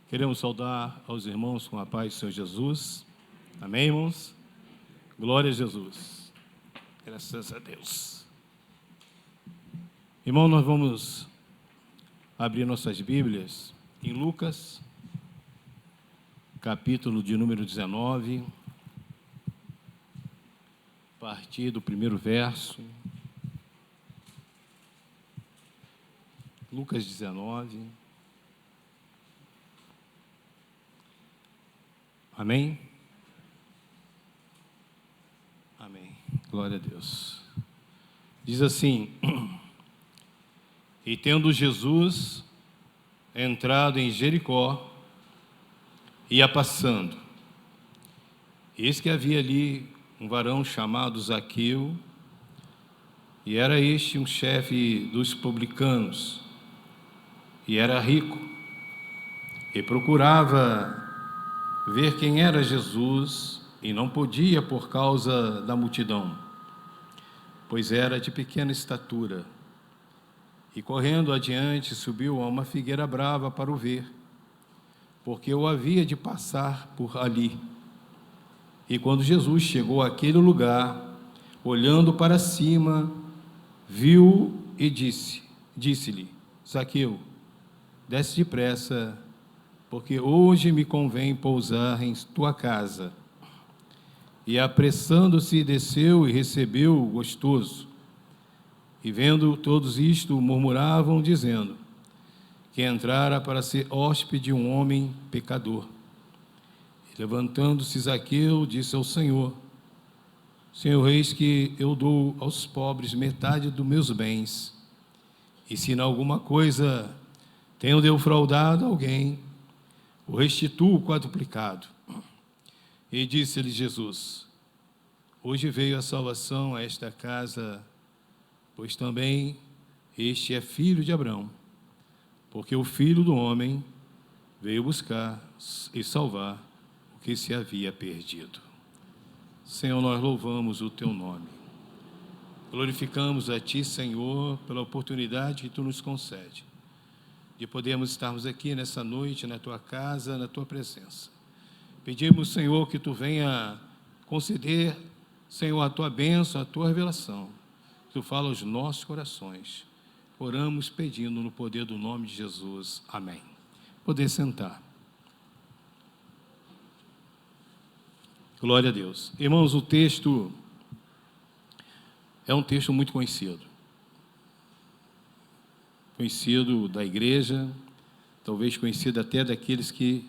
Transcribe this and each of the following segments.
Queremos saudar aos irmãos com a paz do Senhor Jesus. Amém, irmãos? Glória a Jesus. Graças a Deus. Irmão, nós vamos abrir nossas Bíblias em Lucas, capítulo de número 19, a partir do primeiro verso. Lucas 19. Amém? Amém. Glória a Deus. Diz assim: E tendo Jesus entrado em Jericó, ia passando. Eis que havia ali um varão chamado Zaqueu, e era este um chefe dos publicanos, e era rico, e procurava ver quem era Jesus, e não podia por causa da multidão, pois era de pequena estatura. E correndo adiante, subiu a uma figueira brava para o ver, porque o havia de passar por ali. E quando Jesus chegou àquele lugar, olhando para cima, viu e disse-lhe: Zaqueu, desce depressa, porque hoje me convém pousar em tua casa. E apressando-se, desceu e recebeu gostoso. E vendo todos isto, murmuravam, dizendo que entrara para ser hóspede de um homem pecador. E levantando-se Zaqueu, disse ao Senhor: Senhor, eis que eu dou aos pobres metade dos meus bens, e se em alguma coisa tenho defraudado alguém, o restituo quadruplicado. E disse-lhe Jesus: Hoje veio a salvação a esta casa, pois também este é filho de Abraão, porque o Filho do Homem veio buscar e salvar o que se havia perdido. Senhor, nós louvamos o teu nome. Glorificamos a ti, Senhor, pela oportunidade que tu nos concede de podermos estarmos aqui nessa noite, na tua casa, na tua presença. Pedimos, Senhor, que tu venha conceder, Senhor, a tua bênção, a tua revelação, que tu fala aos nossos corações. Oramos pedindo no poder do nome de Jesus. Amém. Poder sentar. Glória a Deus. Irmãos, o texto é um texto muito conhecido. Conhecido da igreja, talvez conhecido até daqueles que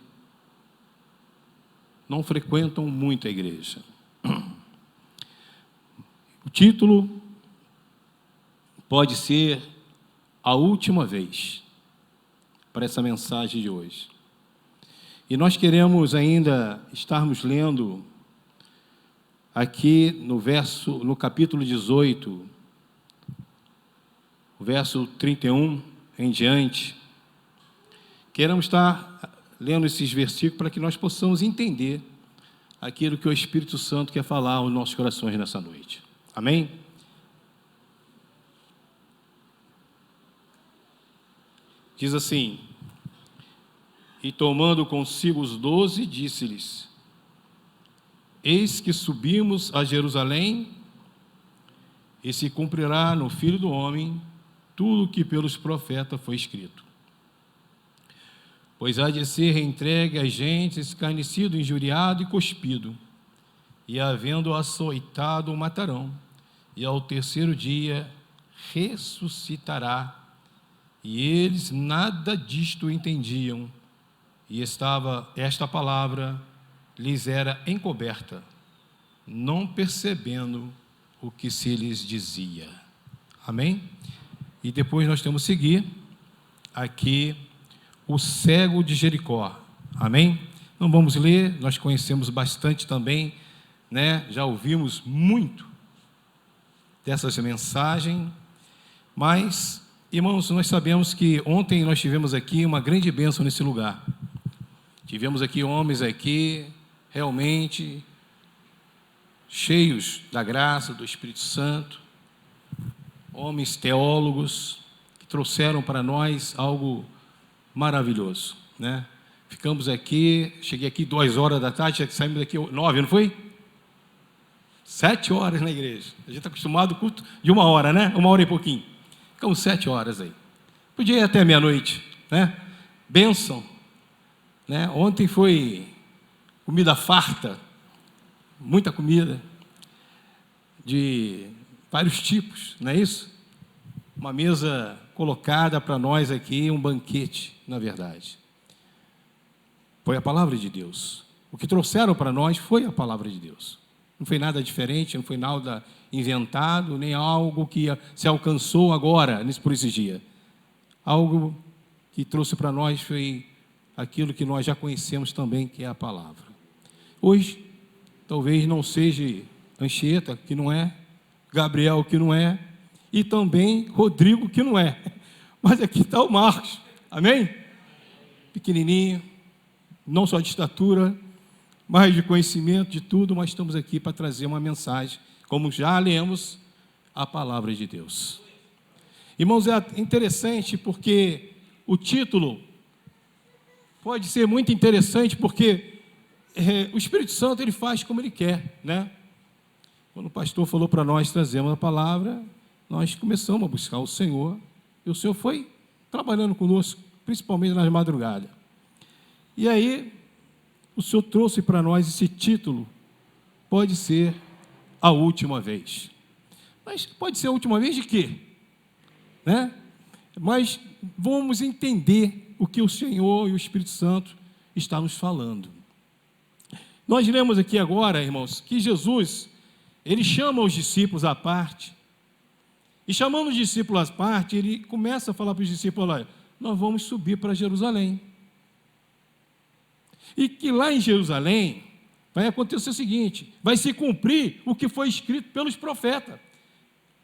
não frequentam muito a igreja. O título pode ser a última vez para essa mensagem de hoje. E nós queremos ainda estarmos lendo aqui no capítulo 18, o verso 31 em diante. Queremos estar lendo esses versículos para que nós possamos entender aquilo que o Espírito Santo quer falar aos nossos corações nessa noite. Amém? Diz assim: E tomando consigo os 12, disse-lhes: Eis que subimos a Jerusalém, e se cumprirá no Filho do Homem tudo o que pelos profetas foi escrito. Pois há de ser entregue a gente, escarnecido, injuriado e cuspido, e havendo açoitado o matarão, e ao terceiro dia ressuscitará. E eles nada disto entendiam, e esta palavra lhes era encoberta, não percebendo o que se lhes dizia. Amém? E depois nós temos que seguir aqui o cego de Jericó. Amém? Não vamos ler, nós conhecemos bastante também, né? Já ouvimos muito dessas mensagens, mas, irmãos, nós sabemos que ontem nós tivemos aqui uma grande bênção nesse lugar. Tivemos aqui homens aqui, realmente cheios da graça do Espírito Santo, homens teólogos que trouxeram para nós algo maravilhoso, né? ficamos aqui, cheguei aqui 2 horas da tarde, saímos daqui 9, não foi? 7 horas na igreja. A gente está acostumado ao culto de 1 hora, né? 1 hora e pouquinho. Ficamos 7 horas aí. Podia ir até meia-noite, né? Bênção, né? Ontem foi comida farta, muita comida, de vários tipos, não é isso? Uma mesa colocada para nós aqui, um banquete, na verdade. Foi a palavra de Deus. O que trouxeram para nós foi a palavra de Deus. Não foi nada diferente, não foi nada inventado, nem algo que se alcançou agora, por esse dia. Algo que trouxe para nós foi aquilo que nós já conhecemos também, que é a palavra. Hoje, talvez não seja Anchieta, que não é, Gabriel, que não é, e também Rodrigo, que não é. Mas aqui está o Marcos, amém? Pequenininho, não só de estatura, mas de conhecimento de tudo, mas estamos aqui para trazer uma mensagem, como já lemos, a palavra de Deus. Irmãos, é interessante porque o título pode ser muito interessante, porque o Espírito Santo ele faz como ele quer, né? Quando o pastor falou para nós trazermos a palavra, nós começamos a buscar o Senhor, e o Senhor foi trabalhando conosco, principalmente nas madrugadas. E aí, o Senhor trouxe para nós esse título, pode ser a última vez. Mas pode ser a última vez de quê? Né? Mas vamos entender o que o Senhor e o Espírito Santo estão nos falando. Nós lemos aqui agora, irmãos, que Jesus, ele chama os discípulos à parte, e chamando os discípulos à parte, ele começa a falar para os discípulos, olha, nós vamos subir para Jerusalém. E que lá em Jerusalém vai acontecer o seguinte, vai se cumprir o que foi escrito pelos profetas,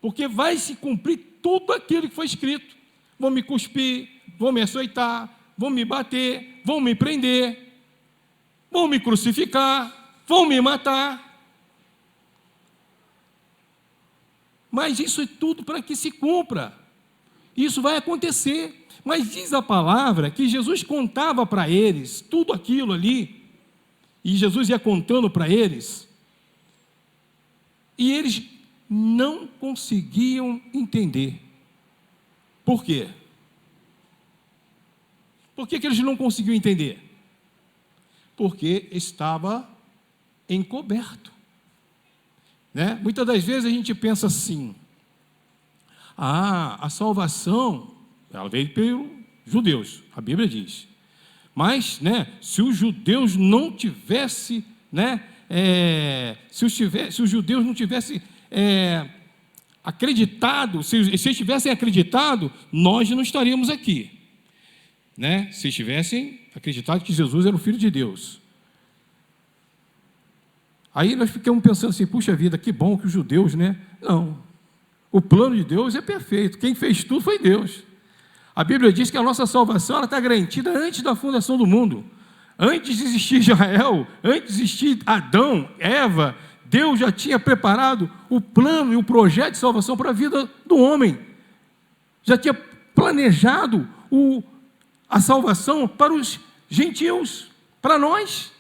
porque vai se cumprir tudo aquilo que foi escrito. Vão me cuspir, vão me açoitar, vão me bater, vão me prender, vão me crucificar, vão me matar. Mas isso é tudo para que se cumpra. Isso vai acontecer. Mas diz a palavra que Jesus contava para eles tudo aquilo ali, e Jesus ia contando para eles, e eles não conseguiam entender. Por quê? Por que eles não conseguiam entender? Porque estava encoberto. Né? Muitas das vezes a gente pensa assim, a salvação, ela veio pelos judeus, a Bíblia diz. Mas, né, se os judeus não tivessem, né, se os judeus não tivessem acreditado, se eles tivessem acreditado, nós não estaríamos aqui. Né? Se tivessem acreditado que Jesus era o Filho de Deus. Aí nós ficamos pensando assim, puxa vida, que bom que os judeus, né? Não, o plano de Deus é perfeito, quem fez tudo foi Deus. A Bíblia diz que a nossa salvação está garantida antes da fundação do mundo. Antes de existir Israel, antes de existir Adão, Eva, Deus já tinha preparado o plano e o projeto de salvação para a vida do homem. Já tinha planejado a salvação para os gentios, para nós.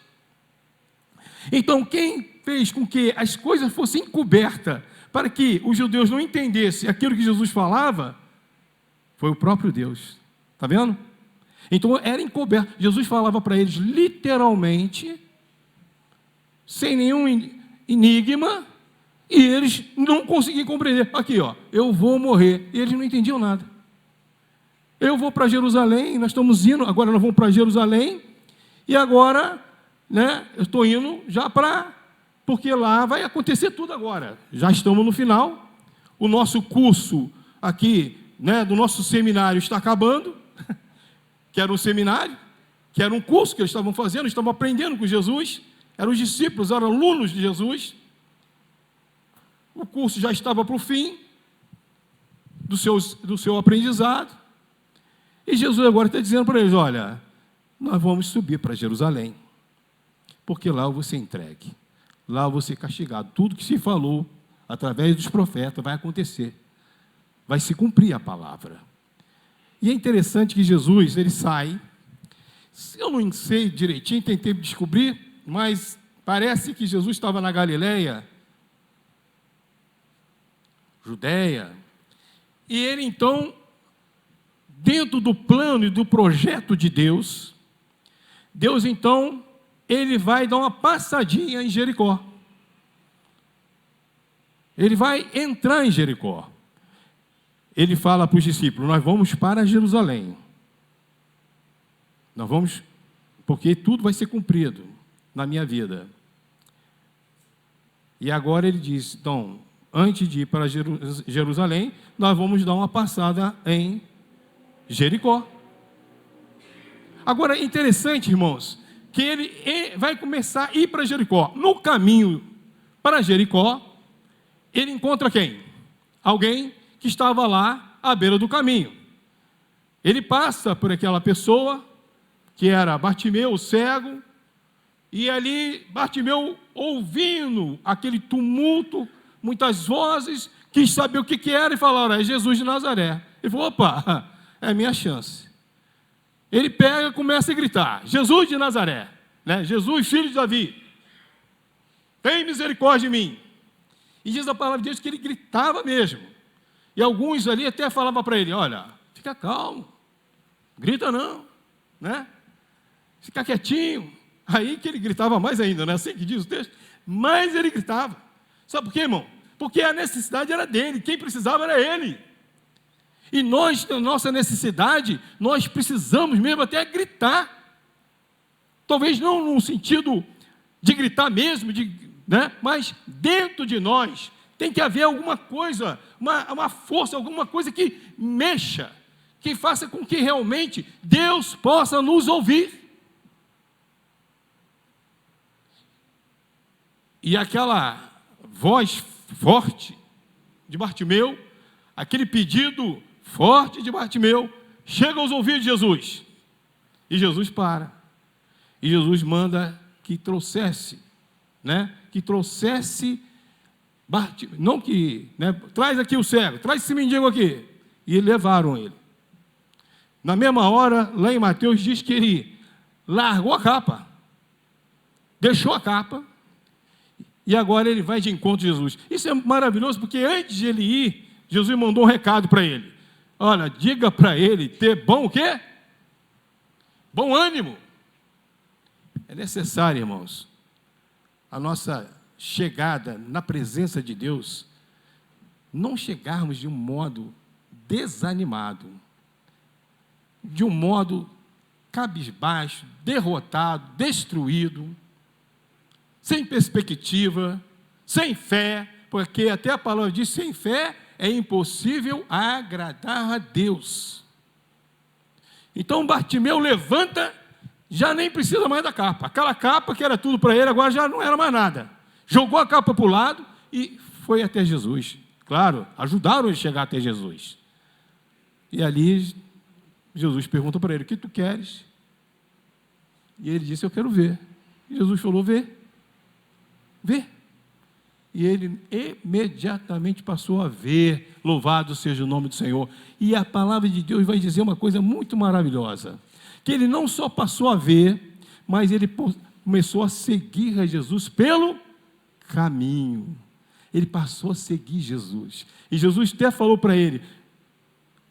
Então, quem fez com que as coisas fossem encobertas para que os judeus não entendessem aquilo que Jesus falava, foi o próprio Deus. Está vendo? Então, era encoberto. Jesus falava para eles literalmente, sem nenhum enigma, e eles não conseguiam compreender. Aqui, ó, eu vou morrer. E eles não entendiam nada. Eu vou para Jerusalém, nós estamos indo, agora nós vamos para Jerusalém, e agora, né, eu estou indo já porque lá vai acontecer tudo agora. Já estamos no final, o nosso curso aqui, né, do nosso seminário está acabando, que era um seminário, que era um curso que eles estavam fazendo, estavam aprendendo com Jesus, eram os discípulos, eram alunos de Jesus. O curso já estava para o fim do seu aprendizado, e Jesus agora está dizendo para eles, olha, nós vamos subir para Jerusalém, porque lá eu vou ser entregue, lá eu vou ser castigado, tudo que se falou através dos profetas vai acontecer, vai se cumprir a palavra. E é interessante que Jesus, ele sai Eu não sei direitinho, tentei descobrir, mas parece que Jesus estava na Galileia, Judéia, e ele então, dentro do plano e do projeto de Deus, então, ele vai dar uma passadinha em Jericó. Ele vai entrar em Jericó. Ele fala para os discípulos: nós vamos para Jerusalém. Nós vamos, porque tudo vai ser cumprido na minha vida. E agora ele diz: então, antes de ir para Jerusalém, nós vamos dar uma passada em Jericó. Agora, é interessante, irmãos, que ele vai começar a ir para Jericó. No caminho para Jericó, ele encontra quem? Alguém que estava lá à beira do caminho. Ele passa por aquela pessoa, que era Bartimeu, o cego, e ali Bartimeu, ouvindo aquele tumulto, muitas vozes, quis saber o que era e falaram: é Jesus de Nazaré. Ele falou: opa, é a minha chance. Ele pega e começa a gritar: Jesus de Nazaré, né? Jesus, filho de Davi, tem misericórdia de mim. E diz a palavra de Deus que ele gritava mesmo. E alguns ali até falavam para ele: olha, fica calmo, grita não, né? Fica quietinho. Aí que ele gritava mais ainda, né? Assim que diz o texto, mais ele gritava. Sabe por quê, irmão? Porque a necessidade era dele, quem precisava era ele. E nós, na nossa necessidade, nós precisamos mesmo até gritar. Talvez não no sentido de gritar mesmo, né? Mas dentro de nós tem que haver alguma coisa, uma força, alguma coisa que mexa, que faça com que realmente Deus possa nos ouvir. E aquela voz forte de Bartimeu, aquele pedido forte de Bartimeu, chega aos ouvidos de Jesus. E Jesus para. E Jesus manda que trouxesse, né? Que trouxesse Bartimeu, não que, né? Traz aqui o cego, traz esse mendigo aqui. E levaram ele. Na mesma hora, lá em Mateus diz que ele largou a capa, deixou a capa, e agora ele vai de encontro a Jesus. Isso é maravilhoso, porque antes de ele ir, Jesus mandou um recado para ele: olha, diga para ele ter bom o quê? Bom ânimo. É necessário, irmãos, a nossa chegada na presença de Deus, não chegarmos de um modo desanimado, de um modo cabisbaixo, derrotado, destruído, sem perspectiva, sem fé, porque até a palavra diz: sem fé é impossível agradar a Deus. Então Bartimeu levanta, já nem precisa mais da capa. Aquela capa que era tudo para ele, agora já não era mais nada. Jogou a capa para o lado e foi até Jesus. Claro, ajudaram ele a chegar até Jesus. E ali Jesus pergunta para ele: o que tu queres? E ele disse: eu quero ver. E Jesus falou: vê. Vê. E ele imediatamente passou a ver. Louvado seja o nome do Senhor. E a palavra de Deus vai dizer uma coisa muito maravilhosa, que ele não só passou a ver, mas ele começou a seguir a Jesus pelo caminho. Ele passou a seguir Jesus. E Jesus até falou para ele: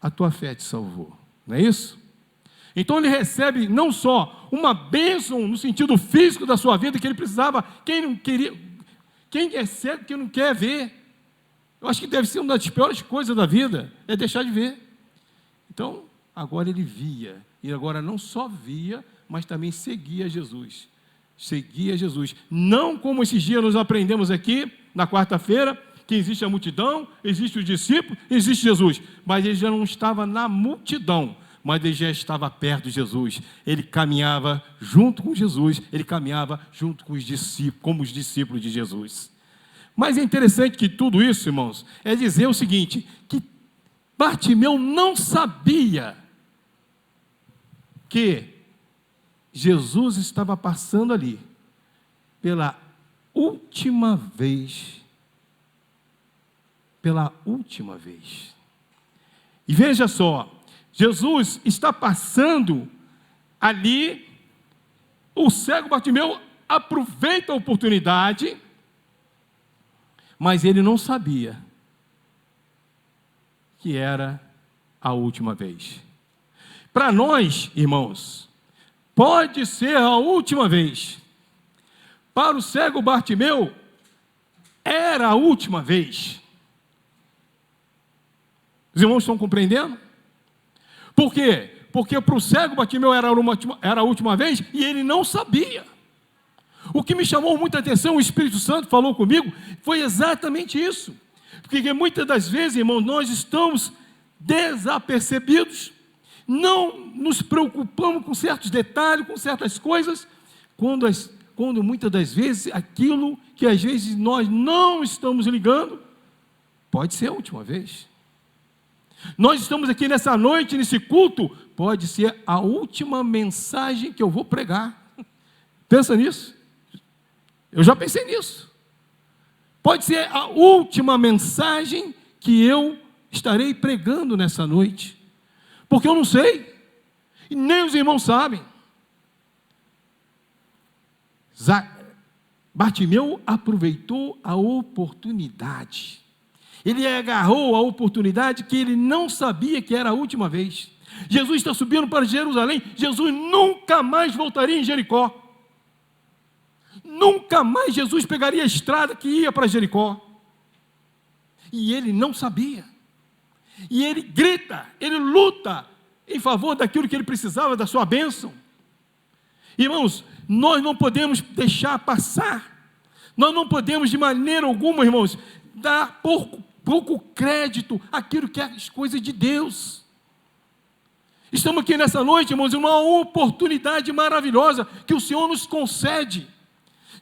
a tua fé te salvou. Não é isso? Então ele recebe não só uma bênção no sentido físico da sua vida, que ele precisava, quem é cego que não quer ver? Eu acho que deve ser uma das piores coisas da vida, é deixar de ver. Então, agora ele via, e agora não só via, mas também seguia Jesus. Seguia Jesus. Não como esses dias nós aprendemos aqui, na quarta-feira, que existe a multidão, existe os discípulos, existe Jesus. Mas ele já não estava na multidão, mas ele já estava perto de Jesus. Ele caminhava junto com Jesus, ele caminhava junto com os discípulos, como os discípulos de Jesus. Mas é interessante que tudo isso, irmãos, é dizer o seguinte, que Bartimeu não sabia que Jesus estava passando ali pela última vez. Pela última vez. E veja só, Jesus está passando ali o cego Bartimeu aproveita a oportunidade, mas ele não sabia que era a última vez. Para nós, irmãos, pode ser a última vez. Para o cego Bartimeu, era a última vez. Os irmãos estão compreendendo? Por quê? Porque para o cego Bartimeu era a última vez e ele não sabia. O que me chamou muita atenção, o Espírito Santo falou comigo, foi exatamente isso. Porque muitas das vezes, irmãos, nós estamos desapercebidos, não nos preocupamos com certos detalhes, com certas coisas, quando muitas das vezes aquilo que às vezes nós não estamos ligando, pode ser a última vez. Nós estamos aqui nessa noite, nesse culto, pode ser a última mensagem que eu vou pregar. Pensa nisso. Eu já pensei nisso. Pode ser a última mensagem que eu estarei pregando nessa noite. Porque eu não sei. E nem os irmãos sabem. Bartimeu aproveitou a oportunidade. Ele agarrou a oportunidade que ele não sabia que era a última vez. Jesus está subindo para Jerusalém. Jesus nunca mais voltaria em Jericó. Nunca mais Jesus pegaria a estrada que ia para Jericó. E ele não sabia. E ele grita, ele luta em favor daquilo que ele precisava, da sua bênção. Irmãos, nós não podemos deixar passar. Nós não podemos de maneira alguma, irmãos, dar pouco crédito àquilo que é as coisas de Deus. Estamos aqui nessa noite, irmãos, uma oportunidade maravilhosa que o Senhor nos concede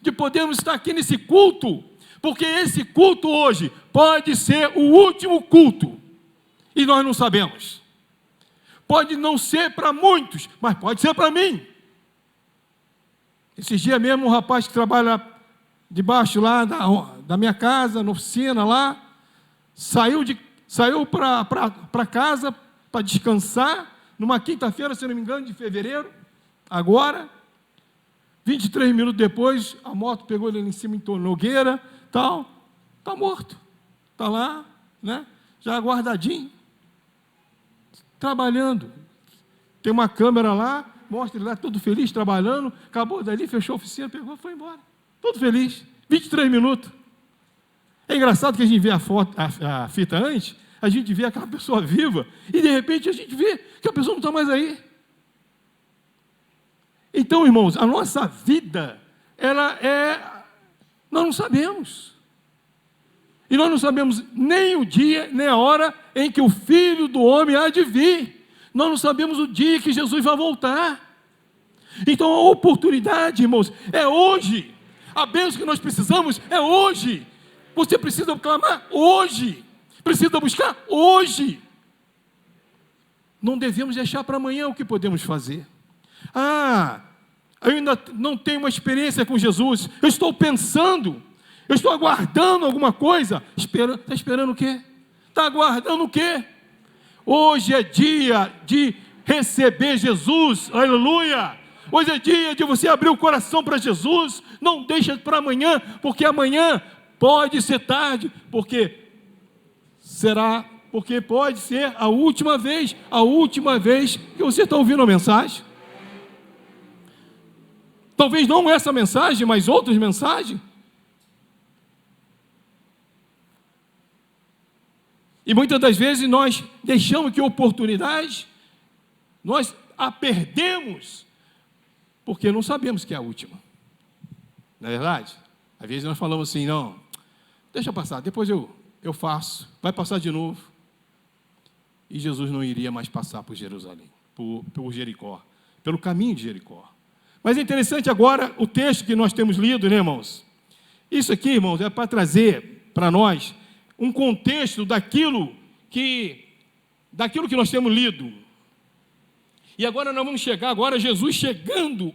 de podermos estar aqui nesse culto, porque esse culto hoje pode ser o último culto, e nós não sabemos. Pode não ser para muitos, mas pode ser para mim. Esses dias mesmo, um rapaz que trabalha debaixo lá da minha casa, na oficina lá, saiu para casa para descansar, numa quinta-feira, se não me engano, de fevereiro, agora, 23 minutos depois, a moto pegou ele em cima em Nogueira, tal, está morto, está lá, né, já guardadinho, trabalhando. Tem uma câmera lá, mostra ele lá todo feliz, trabalhando, acabou dali, fechou a oficina, pegou, foi embora, todo feliz, 23 minutos. É engraçado que a gente vê a fita antes, a gente vê aquela pessoa viva, e de repente a gente vê que a pessoa não está mais aí. Então, irmãos, a nossa vida, nós não sabemos. E nós não sabemos nem o dia, nem a hora em que o Filho do Homem há de vir. Nós não sabemos o dia que Jesus vai voltar. Então, a oportunidade, irmãos, é hoje. A bênção que nós precisamos é hoje. Você precisa clamar hoje. Precisa buscar hoje. Não devemos deixar para amanhã o que podemos fazer. Eu ainda não tenho uma experiência com Jesus. Eu estou pensando, eu estou aguardando alguma coisa. Está esperando o quê? Está aguardando o quê? Hoje é dia de receber Jesus, aleluia. Hoje é dia de você abrir o coração para Jesus. Não deixa para amanhã, porque amanhã pode ser tarde, porque pode ser a última vez que você está ouvindo a mensagem. Talvez não essa mensagem, mas outras mensagens. E muitas das vezes nós deixamos que oportunidade, nós a perdemos, porque não sabemos que é a última. Não é verdade? Às vezes nós falamos assim, não, deixa passar, depois eu faço, vai passar de novo. E Jesus não iria mais passar por Jerusalém, por Jericó, pelo caminho de Jericó. Mas é interessante agora o texto que nós temos lido, né, irmãos? Isso aqui, irmãos, é para trazer para nós um contexto daquilo que nós temos lido. E agora nós vamos chegar, agora Jesus chegando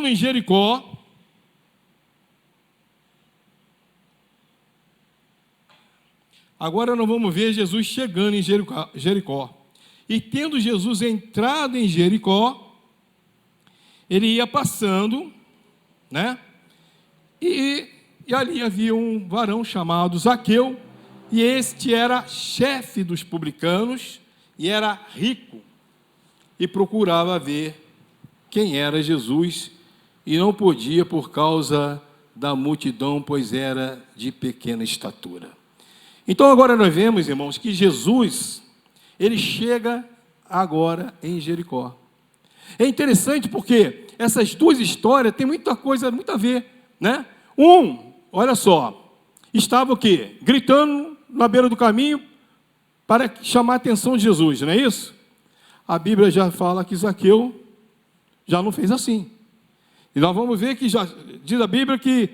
em Jericó. Agora nós vamos ver Jesus chegando em Jericó. E tendo Jesus entrado em Jericó, ele ia passando, né? E ali havia um varão chamado Zaqueu, e este era chefe dos publicanos, e era rico, e procurava ver quem era Jesus, e não podia por causa da multidão, pois era de pequena estatura. Então agora nós vemos, irmãos, que Jesus, ele chega agora em Jericó. É interessante porque essas duas histórias têm muita coisa, muito a ver, né? Olha só, estava o quê? Gritando na beira do caminho para chamar a atenção de Jesus, não é isso? A Bíblia já fala que Zaqueu já não fez assim. E nós vamos ver que já diz a Bíblia que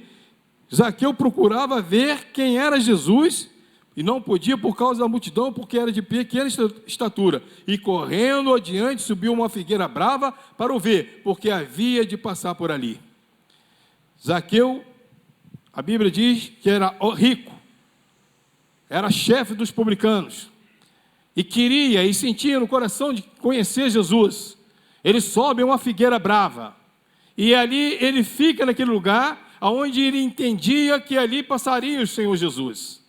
Zaqueu procurava ver quem era Jesus e não podia por causa da multidão, porque era de pequena estatura. E correndo adiante subiu uma figueira brava para o ver, porque havia de passar por ali. Zaqueu, a Bíblia diz que era rico, era chefe dos publicanos, e queria e sentia no coração de conhecer Jesus. Ele sobe uma figueira brava, e ali ele fica naquele lugar, onde ele entendia que ali passaria o Senhor Jesus.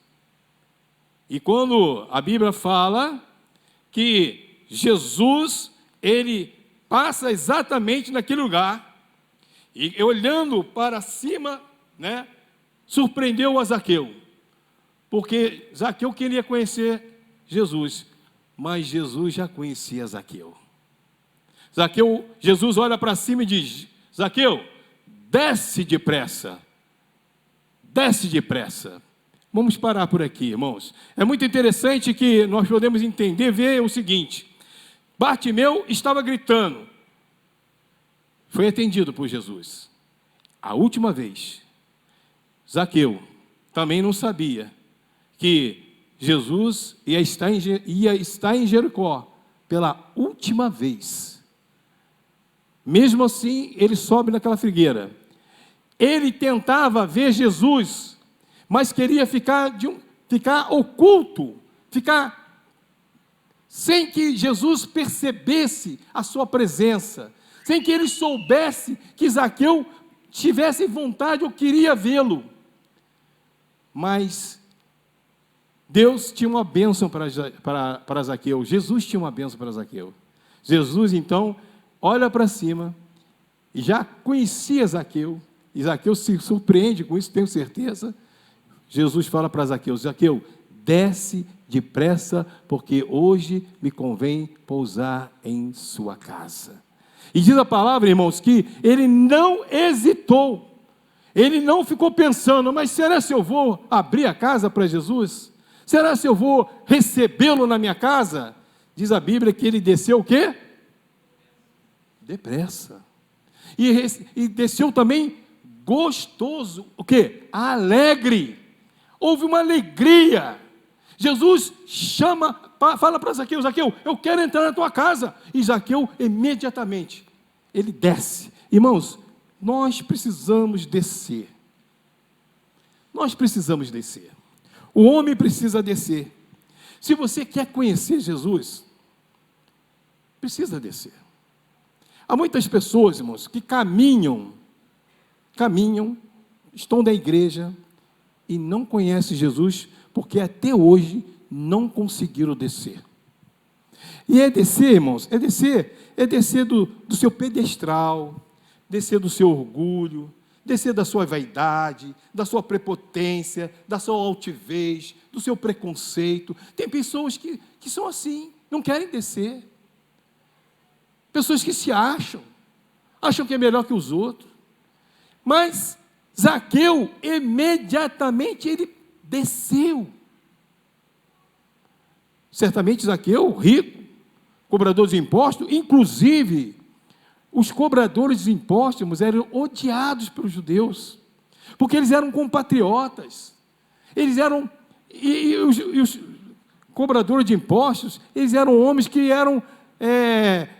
E quando a Bíblia fala que Jesus, ele passa exatamente naquele lugar, e olhando para cima, né, surpreendeu a Zaqueu, porque Zaqueu queria conhecer Jesus, mas Jesus já conhecia Zaqueu. Jesus olha para cima e diz: Zaqueu, desce depressa, desce depressa. Vamos parar por aqui, irmãos. É muito interessante que nós podemos entender, ver o seguinte: Bartimeu estava gritando, foi atendido por Jesus. A última vez, Zaqueu também não sabia que Jesus ia estar em Jericó pela última vez. Mesmo assim, ele sobe naquela figueira. Ele tentava ver Jesus, mas queria ficar oculto, ficar sem que Jesus percebesse a sua presença, sem que ele soubesse que Zaqueu tivesse vontade ou queria vê-lo. Mas Deus tinha uma bênção para Zaqueu, Jesus tinha uma bênção para Zaqueu. Jesus, então, olha para cima, e já conhecia Zaqueu, e Zaqueu se surpreende com isso, tenho certeza. Jesus fala para Zaqueu: Zaqueu, desce depressa, porque hoje me convém pousar em sua casa. E diz a palavra, irmãos, que ele não hesitou, ele não ficou pensando: mas será se eu vou abrir a casa para Jesus? Será se eu vou recebê-lo na minha casa? Diz a Bíblia que ele desceu o quê? Depressa. E desceu também gostoso, o quê? Alegre. Houve uma alegria. Jesus fala para Zaqueu: Zaqueu, eu quero entrar na tua casa. E Zaqueu, imediatamente, ele desce. Irmãos, nós precisamos descer. Nós precisamos descer. O homem precisa descer. Se você quer conhecer Jesus, precisa descer. Há muitas pessoas, irmãos, que caminham, estão da igreja e não conhecem Jesus, porque até hoje não conseguiram descer. E é descer, irmãos, é descer do seu pedestral, descer do seu orgulho, descer da sua vaidade, da sua prepotência, da sua altivez, do seu preconceito. Tem pessoas que são assim, não querem descer. Pessoas que se acham que é melhor que os outros. Mas Zaqueu, imediatamente ele desceu. Certamente Zaqueu, rico, cobrador de impostos, inclusive os cobradores de impostos eram odiados pelos judeus, porque eles eram compatriotas, os cobradores de impostos, eles eram homens que eram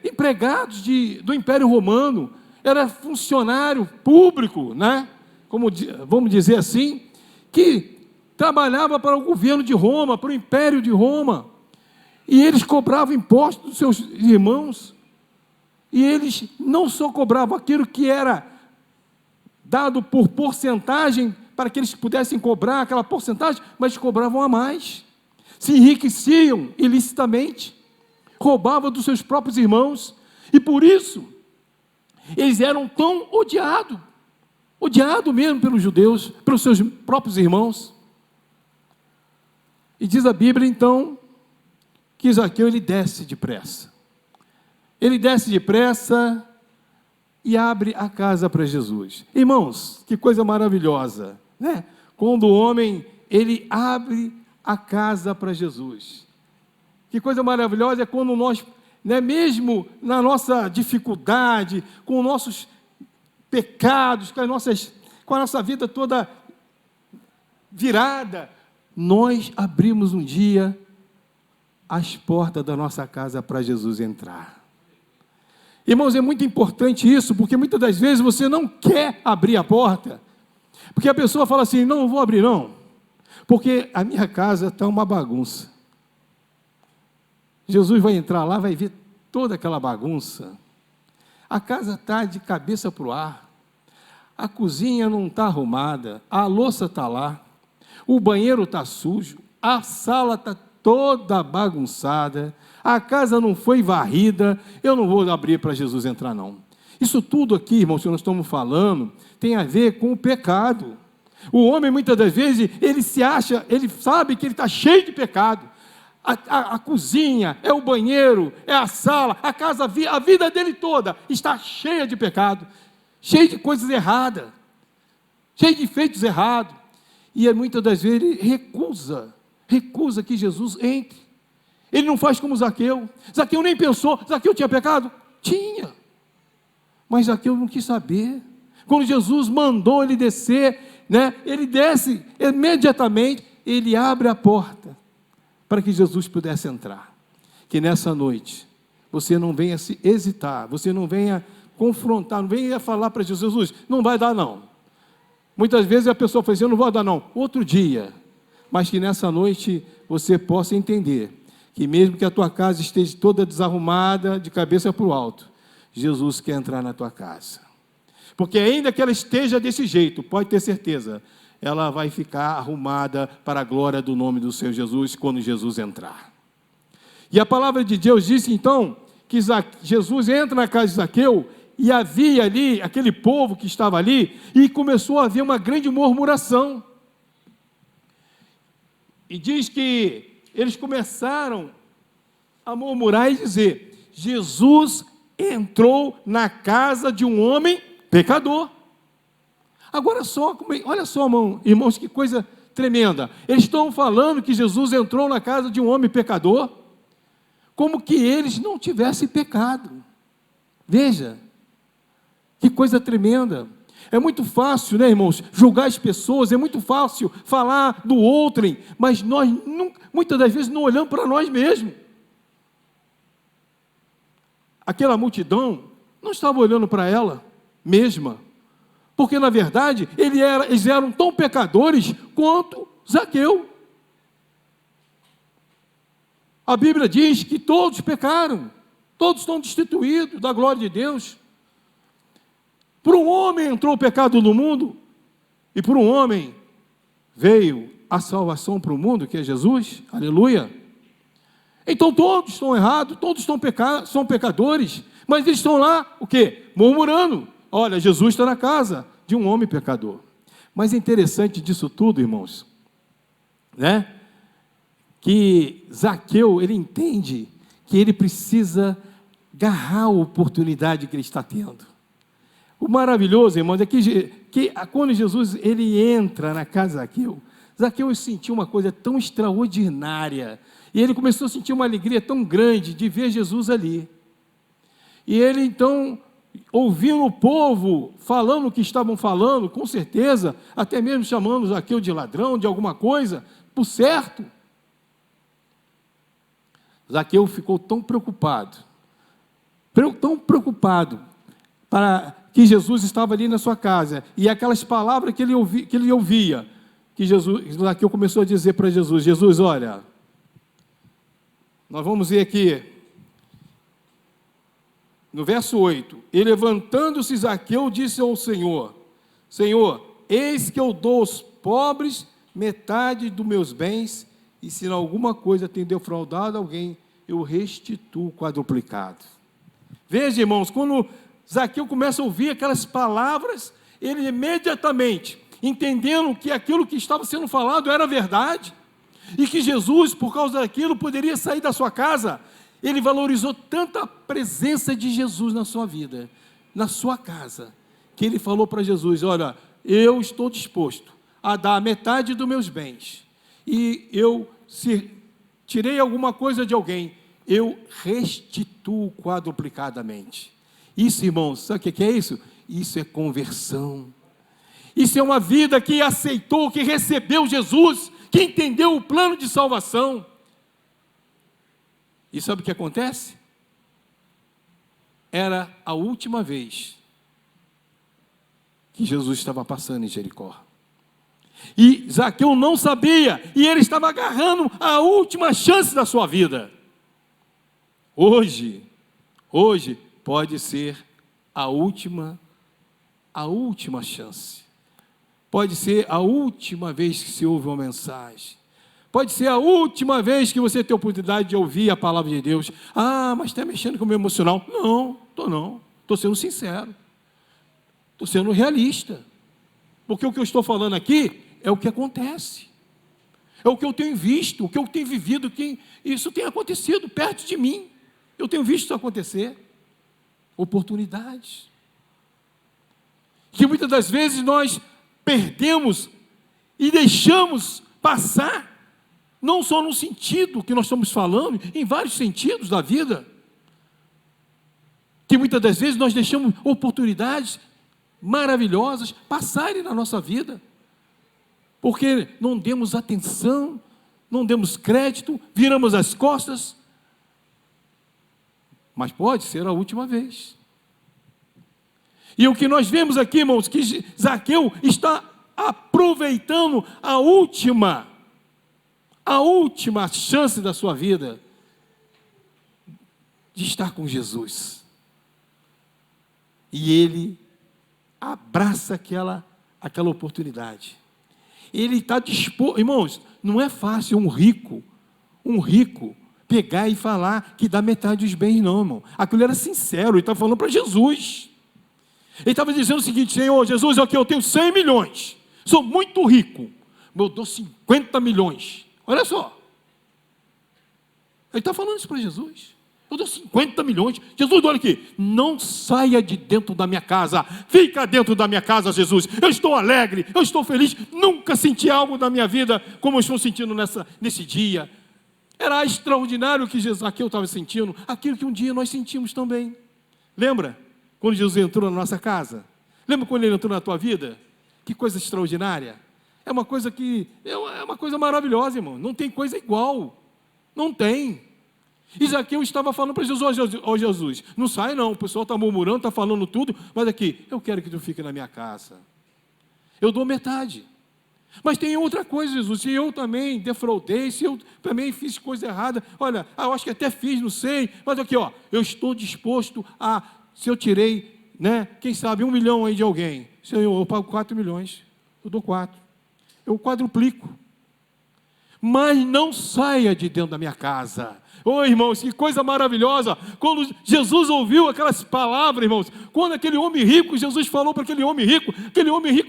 empregados do Império Romano, era funcionário público, né? Como vamos dizer assim, que trabalhava para o governo de Roma, para o Império de Roma, e eles cobravam impostos dos seus irmãos. E eles não só cobravam aquilo que era dado por porcentagem, para que eles pudessem cobrar aquela porcentagem, mas cobravam a mais. Se enriqueciam ilicitamente, roubavam dos seus próprios irmãos, e por isso, eles eram tão odiados mesmo pelos judeus, pelos seus próprios irmãos. E diz a Bíblia, então, que Zaqueu, ele desce depressa. Ele desce depressa e abre a casa para Jesus. Irmãos, que coisa maravilhosa, né? Quando o homem, ele abre a casa para Jesus. Que coisa maravilhosa é quando nós, né, mesmo na nossa dificuldade, com os nossos pecados, com a nossa vida toda virada, nós abrimos um dia as portas da nossa casa para Jesus entrar. Irmãos, é muito importante isso, porque muitas das vezes você não quer abrir a porta, porque a pessoa fala assim, não vou abrir não, porque a minha casa está uma bagunça. Jesus vai entrar lá, vai ver toda aquela bagunça. A casa está de cabeça para o ar, a cozinha não está arrumada, a louça está lá, o banheiro está sujo, a sala está toda bagunçada, a casa não foi varrida, eu não vou abrir para Jesus entrar não. Isso tudo aqui, irmãos, que nós estamos falando, tem a ver com o pecado. O homem, muitas das vezes, ele se acha, ele sabe que ele está cheio de pecado. A cozinha, é o banheiro, é a sala, a casa, a vida dele toda está cheia de pecado, cheia de coisas erradas, cheia de feitos errados. E muitas das vezes ele recusa que Jesus entre. Ele não faz como Zaqueu. Zaqueu nem pensou. Zaqueu tinha pecado? Tinha. Mas Zaqueu não quis saber. Quando Jesus mandou ele descer, né, ele desce imediatamente, ele abre a porta para que Jesus pudesse entrar. Que nessa noite você não venha se hesitar, você não venha confrontar, não venha falar para Jesus, não vai dar não. Muitas vezes a pessoa fala assim, eu não vou dar não, outro dia. Mas que nessa noite você possa entender que mesmo que a tua casa esteja toda desarrumada, de cabeça para o alto, Jesus quer entrar na tua casa. Porque ainda que ela esteja desse jeito, pode ter certeza, ela vai ficar arrumada para a glória do nome do Senhor Jesus, quando Jesus entrar. E a palavra de Deus disse então, que Jesus entra na casa de Zaqueu, e havia ali, aquele povo que estava ali, e começou a haver uma grande murmuração. E diz que eles começaram a murmurar e dizer, Jesus entrou na casa de um homem pecador. Agora só, olha só, irmãos, que coisa tremenda. Eles estão falando que Jesus entrou na casa de um homem pecador, como que eles não tivessem pecado. Veja, que coisa tremenda. É muito fácil, né, irmãos, julgar as pessoas, é muito fácil falar do outrem, mas nós muitas das vezes não olhamos para nós mesmos. Aquela multidão não estava olhando para ela mesma, porque na verdade eles eram tão pecadores quanto Zaqueu. A Bíblia diz que todos pecaram, todos estão destituídos da glória de Deus. Por um homem entrou o pecado no mundo, e por um homem veio a salvação para o mundo, que é Jesus, aleluia. Então todos estão errados, todos são pecadores, mas eles estão lá, o quê? Murmurando, olha, Jesus está na casa de um homem pecador. Mas é interessante disso tudo, irmãos, né? Que Zaqueu, ele entende que ele precisa agarrar a oportunidade que ele está tendo. O maravilhoso, irmãos, é que quando Jesus ele entra na casa de Zaqueu sentiu uma coisa tão extraordinária, e ele começou a sentir uma alegria tão grande de ver Jesus ali. E ele então, ouvindo o povo falando o que estavam falando, com certeza, até mesmo chamando Zaqueu de ladrão, de alguma coisa, por certo, Zaqueu ficou tão preocupado para que Jesus estava ali na sua casa, e aquelas palavras que ele ouvia, que Zaqueu começou a dizer para Jesus, Jesus, olha, nós vamos ver aqui, no verso 8, e levantando-se Zaqueu, disse ao Senhor: Senhor, eis que eu dou aos pobres metade dos meus bens, e se em alguma coisa tem defraudado alguém, eu restituo quadruplicado. Veja, irmãos, quando Zaqueu começa a ouvir aquelas palavras, ele imediatamente, entendendo que aquilo que estava sendo falado era verdade, e que Jesus, por causa daquilo, poderia sair da sua casa, ele valorizou tanto a presença de Jesus na sua vida, na sua casa, que ele falou para Jesus: olha, eu estou disposto a dar metade dos meus bens, e se tirei alguma coisa de alguém, eu restituo quadruplicadamente. Isso, irmãos, sabe o que é isso? Isso é conversão. Isso é uma vida que aceitou, que recebeu Jesus, que entendeu o plano de salvação. E sabe o que acontece? Era a última vez que Jesus estava passando em Jericó. E Zaqueu não sabia, e ele estava agarrando a última chance da sua vida. Hoje pode ser a última chance. Pode ser a última vez que se ouve uma mensagem. Pode ser a última vez que você tem a oportunidade de ouvir a palavra de Deus. Ah, mas está mexendo com o meu emocional. Não. Estou sendo sincero. Estou sendo realista. Porque o que eu estou falando aqui é o que acontece. É o que eu tenho visto, o que eu tenho vivido. Isso tem acontecido perto de mim. Eu tenho visto isso acontecer. Oportunidades. Que muitas das vezes nós perdemos e deixamos passar, não só no sentido que nós estamos falando, em vários sentidos da vida, que muitas das vezes nós deixamos oportunidades maravilhosas passarem na nossa vida, porque não demos atenção, não demos crédito, viramos as costas, mas pode ser a última vez. E o que nós vemos aqui, irmãos, que Zaqueu está aproveitando a última chance da sua vida de estar com Jesus. E ele abraça aquela oportunidade. Ele está disposto, irmãos, não é fácil um rico pegar e falar que dá metade dos bens, não, irmão. Aquilo era sincero, ele estava falando para Jesus. Ele estava dizendo o seguinte: Senhor Jesus, aqui eu tenho 100 milhões, sou muito rico, mas eu dou 50 milhões. Olha só. Ele está falando isso para Jesus. Eu dou 50 milhões. Jesus, olha aqui, não saia de dentro da minha casa, fica dentro da minha casa, Jesus. Eu estou alegre, eu estou feliz, nunca senti algo na minha vida como eu estou sentindo nesse dia. Era extraordinário o que Zaqueu estava sentindo, aquilo que um dia nós sentimos também. Lembra? Quando Jesus entrou na nossa casa? Lembra quando ele entrou na tua vida? Que coisa extraordinária. É uma coisa maravilhosa, irmão. Não tem coisa igual. Não tem. E Zaqueu estava falando para Jesus: ó Jesus, não sai não, o pessoal está murmurando, está falando tudo, mas aqui, eu quero que tu fique na minha casa. Eu dou metade. Mas tem outra coisa, Jesus, se eu também defraudei, se eu também fiz coisa errada, olha, eu acho que até fiz, não sei, mas aqui, ó, eu estou disposto a, se eu tirei, quem sabe 1 milhão aí de alguém, Senhor, eu pago 4 milhões, eu dou 4, eu quadruplico, mas não saia de dentro da minha casa. Irmãos, que coisa maravilhosa, quando Jesus ouviu aquelas palavras, irmãos, quando aquele homem rico, Jesus falou para aquele homem rico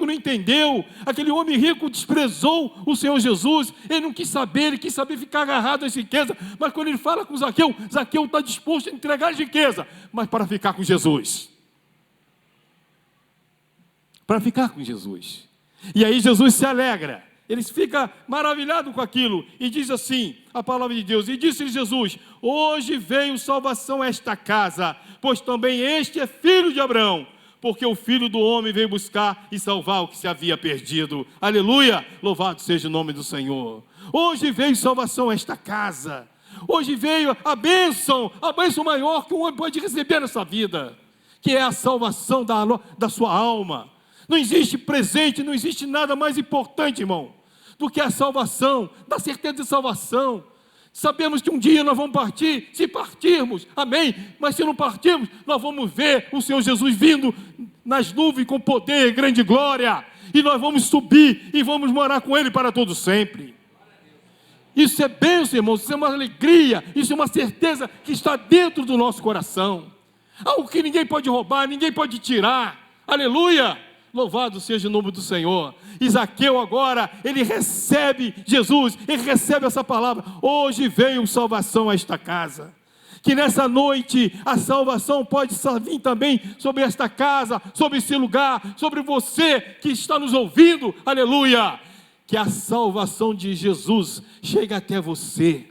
não entendeu, aquele homem rico desprezou o Senhor Jesus, ele não quis saber, ele quis saber ficar agarrado às riquezas, mas quando ele fala com Zaqueu está disposto a entregar a riqueza, mas para ficar com Jesus, e aí Jesus se alegra, ele fica maravilhado com aquilo, e diz assim, a palavra de Deus, e disse Jesus: hoje veio salvação a esta casa, pois também este é filho de Abraão, porque o Filho do Homem veio buscar e salvar o que se havia perdido. Aleluia, louvado seja o nome do Senhor. Hoje veio salvação a esta casa, hoje veio a bênção maior que o homem pode receber nessa vida, que é a salvação da sua alma. Não existe presente, não existe nada mais importante, irmão, do que a salvação, da certeza de salvação, Sabemos que um dia nós vamos partir, se partirmos, amém, mas se não partirmos, nós vamos ver o Senhor Jesus vindo nas nuvens com poder, grande glória, e nós vamos subir e vamos morar com Ele para todo sempre. Isso é bênção, irmãos, isso é uma alegria, isso é uma certeza que está dentro do nosso coração, algo que ninguém pode roubar, ninguém pode tirar, aleluia, louvado seja o nome do Senhor. E Zaqueu agora, ele recebe Jesus, ele recebe essa palavra, hoje veio salvação a esta casa, que nessa noite a salvação pode vir também sobre esta casa, sobre esse lugar, sobre você que está nos ouvindo, aleluia, que a salvação de Jesus chegue até você,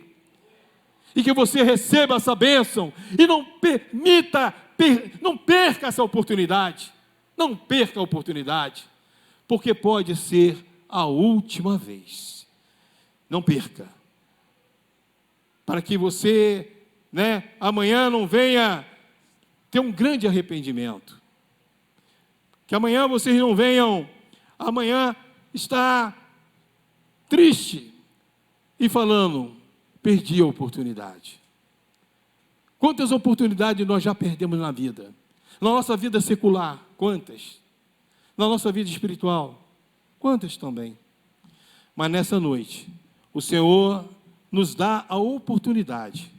e que você receba essa bênção, e não perca essa oportunidade, não perca a oportunidade, porque pode ser a última vez, não perca, para que você, amanhã não venha ter um grande arrependimento, que amanhã vocês não venham, amanhã estar triste e falando, perdi a oportunidade. Quantas oportunidades nós já perdemos na vida? Na nossa vida secular, quantas? Na nossa vida espiritual, quantas também? Mas nessa noite, o Senhor nos dá a oportunidade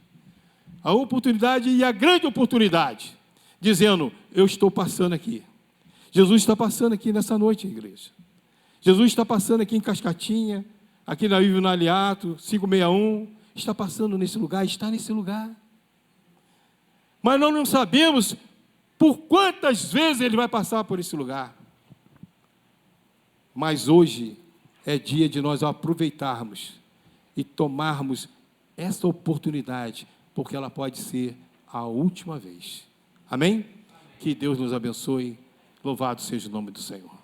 e a grande oportunidade, dizendo, eu estou passando aqui. Jesus está passando aqui nessa noite, igreja. Jesus está passando aqui em Cascatinha, aqui na Ivo Aliato, 561, está passando nesse lugar, está nesse lugar. Mas nós não sabemos por quantas vezes Ele vai passar por esse lugar. Mas hoje é dia de nós aproveitarmos e tomarmos essa oportunidade, porque ela pode ser a última vez. Amém? Que Deus nos abençoe. Louvado seja o nome do Senhor.